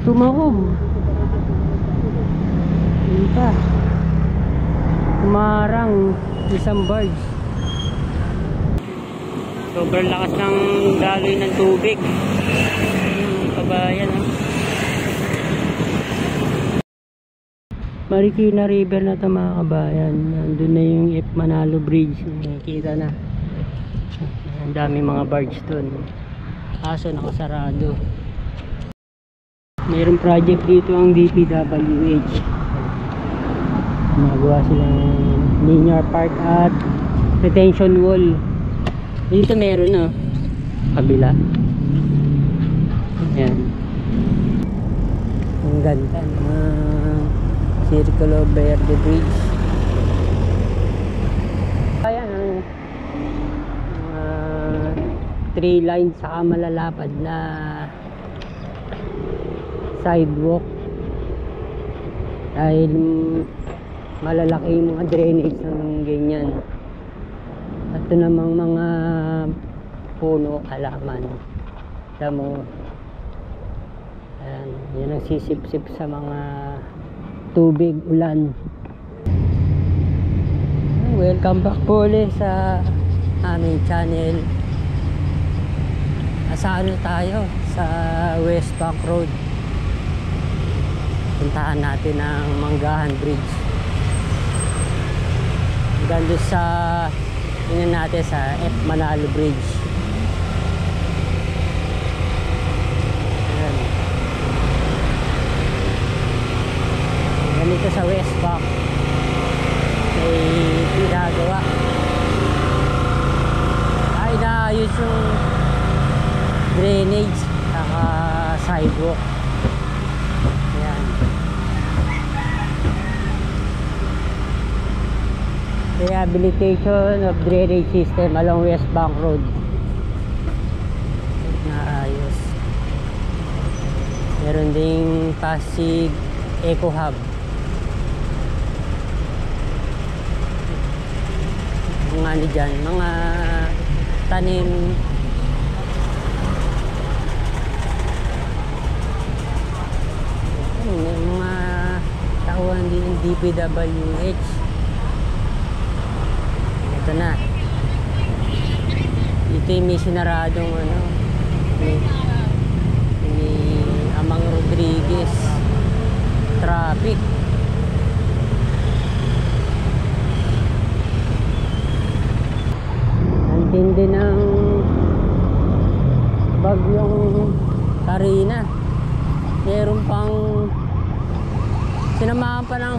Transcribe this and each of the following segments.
Tumahog. Yun pa. Umarang isang barge. Sobrang lakas ng daloy ng tubig. Kabayan, Marikina River na ito mga kabayan. Nandun na yung F. Manalo Bridge. Nakikita na. Ang daming mga barge doon. Kaso nakasarado. Mayroong project dito ang DPWH. Nagawa silang linear park at retention wall. Dito meron kabila. Ayan. Ang ganda Circulo Verde Bridge. Ayan ang 3 lines saka malalapad na sidewalk dahil malalaki yung mga drainage ng ganyan. At ito namang mga puno, halaman, damo. Ayan, yan ang sisip-sip sa mga tubig, ulan. Welcome back po ulit sa aming channel. Nasa tayo? Sa West Bank Road. Puntahan natin ang Manggahan Bridge. Hanggang doon sa natin sa F. Manalo Bridge. Ayan. Ganito sa West Bank may pinagawa. Inaayos yung drainage saka sidewalk. Ayan. Rehabilitation of drainage system along West Bank Road. Naayos. Meron ding Pasig Eco Hub. Mga ano dyan, mga tanim. Mga tauhan din ng DPWH. Ito na. Ito yung may sinaradong ni Amang Rodriguez traffic. Ang tindi ng bagyong Karina. Meron pang sinamahan pa ng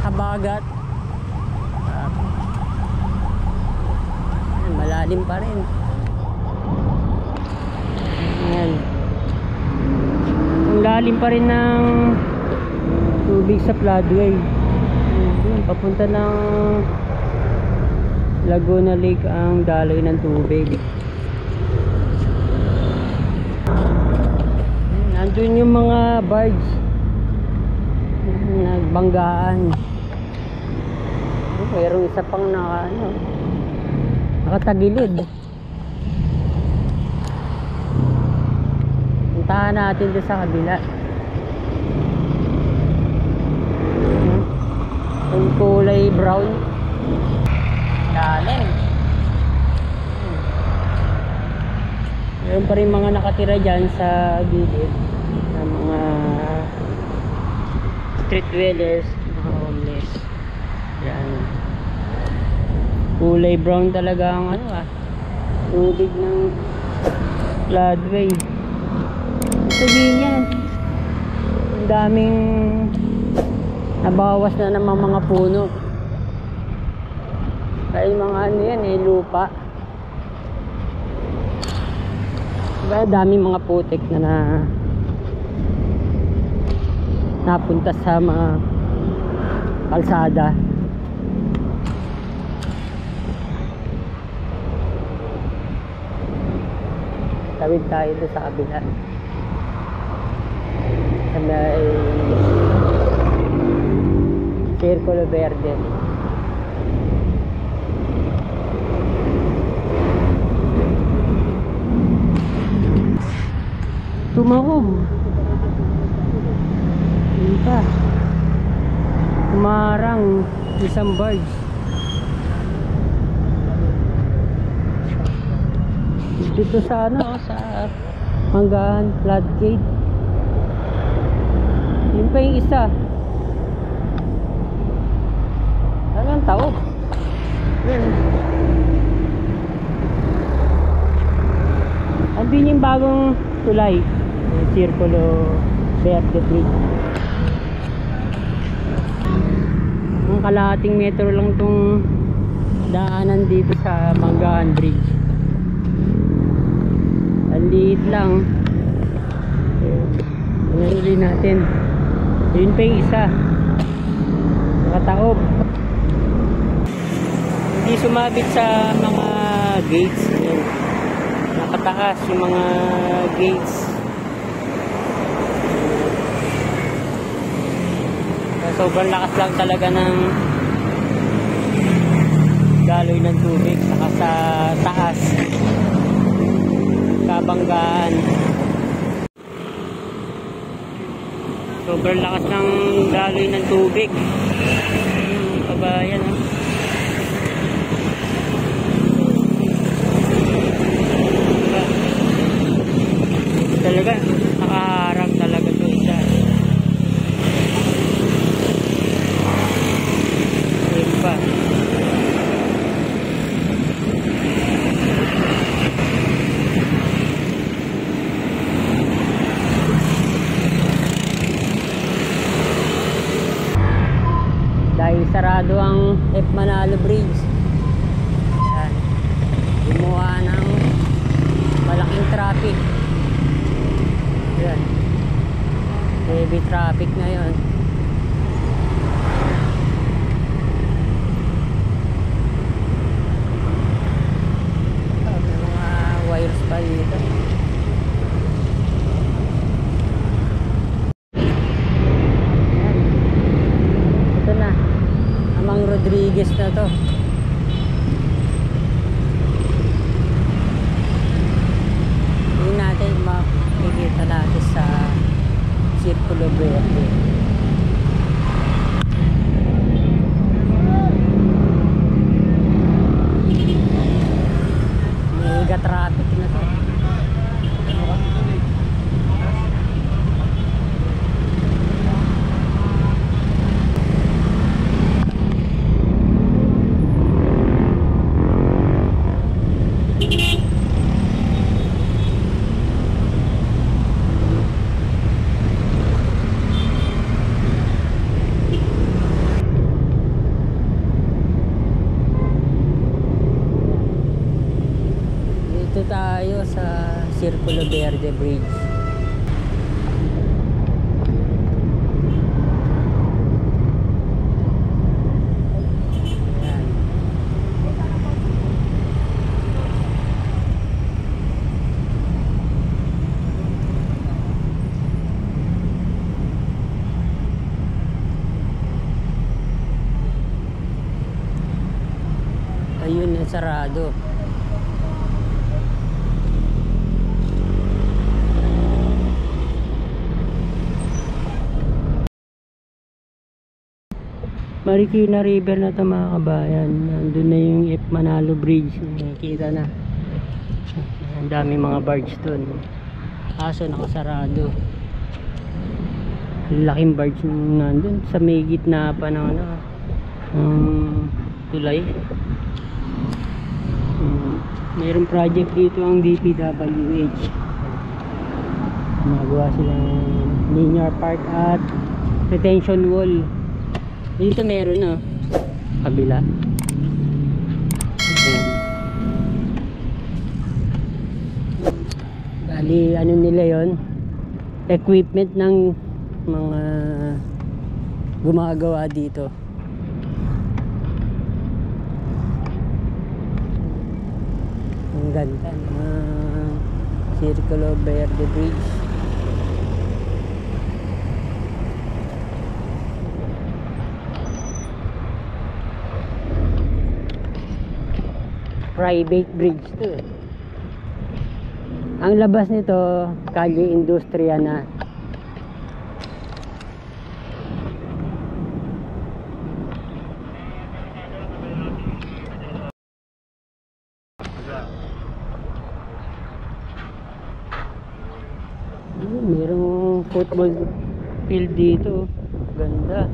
habagat. Malalim pa rin. Ayan. Ang lalim pa rin ng tubig sa floodway. Papunta ng Laguna Lake ang daloy ng tubig. Nandun yung mga barge nagbanggaan. Mayroong isa pang nakatagilid. Puntahan natin doon sa kabila. Yung kulay brown. Lalim. Meron pa rin mga nakatira dyan sa gilid na mga street dwellers, mga homeless. Yan. Kulay brown talaga ang tubig ng floodway. Sabihin yan, ang daming nabawas na naman mga puno. Dahil mga lupa. Diba, daming mga putik na napunta sa mga kalsada. Tawid tayo doon sa kabila. Sa may Circulo Verde. Tumahog. Yun pa. Umarang isang barge. Dito sa ano, sa hanggahan floodgate. Yun pa yung isa. Anong tao? Yun. Andun yung bagong tulay, Circulo Verde Bridge. Ang kalahating metro lang tong daanan dito sa Manggahan Bridge. Ang liit lang. Pinarili natin. Yun pa yung isa, nakataob. Hindi sumabit sa mga gates. Yun. Nakataas yung mga gates. Sobrang lakas lang talaga ng daloy ng tubig saka sa taas kabanggaan. Sobrang lakas ng daloy ng tubig. Kabayan, oh. Talaga nakaharap talaga to isa. Yun pa. Dahil sarado ang F. Manalo Bridge, yan, gumawa ng malaking traffic. Yan, heavy traffic ngayon. May mga wires pa dito. Ito na, Amang Rodriguez na to. Hindi natin makikita natin sa Circulo Verde. Mega traffic na to. Tayo sa Circulo Verde Bridge. Ayan. Ayun, sarado. Marikina River na ito mga kabayan. Nandun na yung F. Manalo Bridge. Nakikita na. Ang daming mga barge doon. Kaso nakasarado. Laking barge nandun. Sa may gitna pa ng tulay. Mayroong project dito ang DPWH. Nagawa silang linear park at retention wall. Dito meron, no, kabila. Bali, ano nila yon, equipment ng mga gumagawa dito. Ang ganda ng Circulo Verde Bridge. Private bridge to. Ang labas nito, Calle Industria na. Mayroong football field dito. Ganda.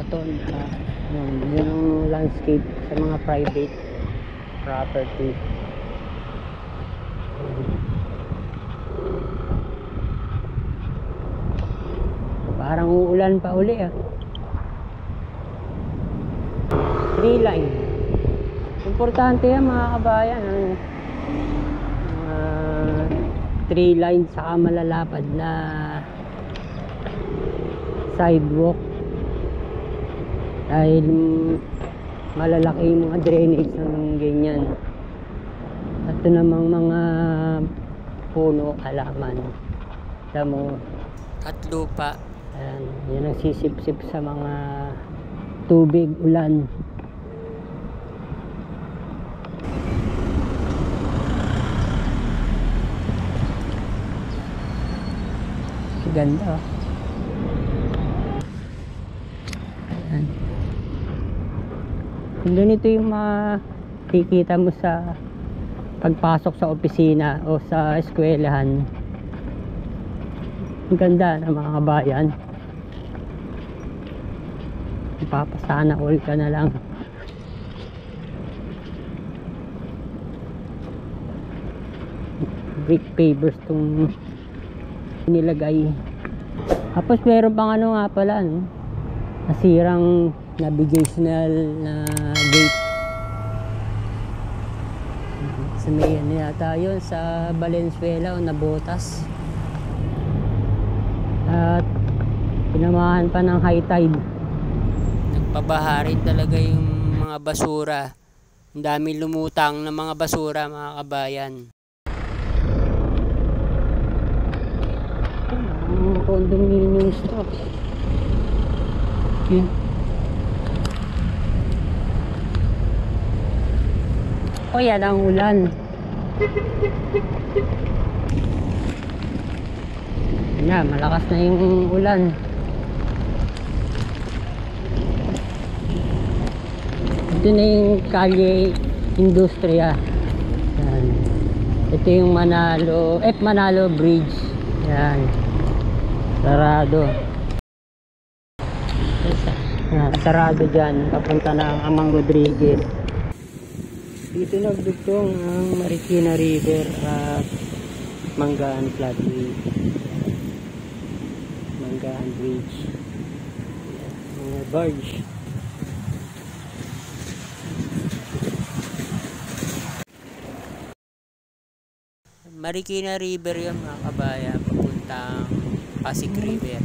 Ito, yung landscape sa mga private property. Parang uulan pa uli ah. Tree line. Importante yan mga kabayan. Tree line saka malalapad na sidewalk. Dahil malalaki yung mga drainage ng ganyan. At ito namang mga puno, halaman, damo at lupa. Ayan, yan ang sisip-sip sa mga tubig, ulan. Ganda. Ayan. Ganito yung makikita mo sa pagpasok sa opisina o sa eskwelahan. Ang ganda ng mga kabayan. Papasana all ka na lang. Brick pavers tong nilagay. Tapos meron pang ano nga pala, no? Nasirang navigational na gate. Sa may ano yata yun, sa Valenzuela o Nabotas. At pinamahan pa ng high tide. Nagpabaha rin talaga yung mga basura. Ang dami lumutang ng mga basura mga kabayan. Condominium stuff. Okay. O yan ang ulan. Yan, malakas na yung ulan. Ito na yung Calle Industria. Yan. Ito yung Manalo Bridge. Yan. Sarado. Sarado dyan papunta ng Amang Rodriguez. Dito nagdugtong ang Marikina River at Manggaan Floodway, Manggaan Bridge. Mga barge. Marikina River yung mga kabayan papuntang Pasig River.